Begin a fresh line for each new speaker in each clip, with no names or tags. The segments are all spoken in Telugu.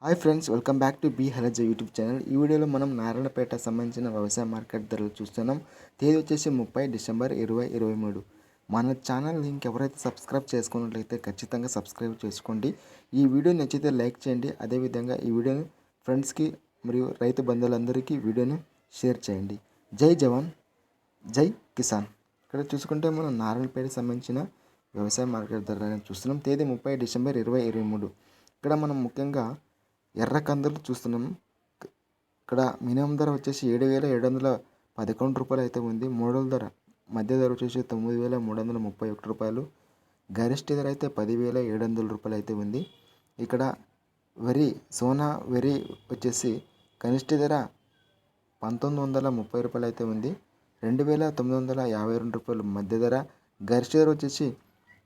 Hi friends, welcome back to బీ హెలజ యూట్యూబ్ ఛానల్. ఈ వీడియోలో మనం నారాయణపేట సంబంధించిన వ్యవసాయ మార్కెట్ ధరలు చూస్తున్నాం. తేదీ వచ్చేసి 30 డిసెంబర్ 2023. మన ఛానల్ లింక్ ఎవరైతే సబ్స్క్రైబ్ చేసుకున్నట్లయితే ఖచ్చితంగా సబ్స్క్రైబ్ చేసుకోండి. ఈ వీడియో నచ్చితే లైక్ చేయండి. అదేవిధంగా ఈ వీడియోని ఫ్రెండ్స్కి మరియు రైతు బంధువులందరికీ వీడియోని షేర్ చేయండి. జై జవాన్, జై కిసాన్. ఇక్కడ చూసుకుంటే మనం నారాయణపేట సంబంధించిన వ్యవసాయ మార్కెట్ ధరలను చూస్తున్నాం. తేదీ 30 డిసెంబర్ 2023. ఇక్కడ మనం ముఖ్యంగా ఎర్ర కందులు చూస్తున్నాం. ఇక్కడ మినిమం ధర వచ్చేసి 7,711 రూపాయలు అయితే ఉంది. మోడల్ ధర మధ్య ధర వచ్చేసి 9,331 రూపాయలు. గరిష్ట ధర అయితే 10,700 రూపాయలు అయితే ఉంది. ఇక్కడ వరి సోనా వరి వచ్చేసి కనిష్ట ధర 1,930 రూపాయలు అయితే ఉంది. 2,952 రూపాయలు మధ్య ధర. గరిష్ట ధర వచ్చేసి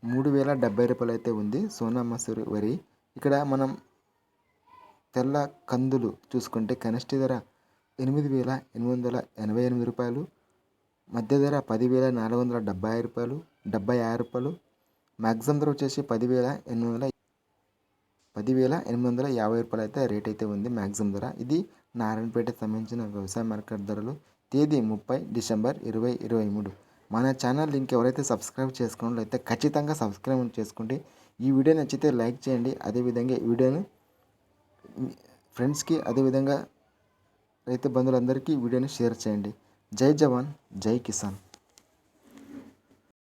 3,070 రూపాయలు అయితే ఉంది సోనా మసూరి వరి. ఇక్కడ మనం తెల్ల కందులు చూసుకుంటే కనిష్ట ధర 8,888 రూపాయలు, మధ్య ధర 10,476 రూపాయలు, 76 రూపాయలు. మ్యాక్సిమం ధర వచ్చేసి 10,850 రూపాయలు అయితే రేట్ అయితే ఉంది మ్యాక్సిమం ధర. ఇది నారాయణపేటకు సంబంధించిన వ్యవసాయ మార్కెట్ ధరలు. తేదీ 30 డిసెంబర్ 2023. మన ఛానల్ లింక్ ఎవరైతే సబ్స్క్రైబ్ చేసుకున్నట్లయితే ఖచ్చితంగా సబ్స్క్రైబ్ చేసుకోండి. ఈ వీడియో నచ్చితే లైక్ చేయండి. అదేవిధంగా ఈ వీడియోను ఫ్రెండ్స్కి అదేవిధంగా రైతు బంధువులందరికీ వీడియోని షేర్ చేయండి. జై జవాన్, జై కిసాన్.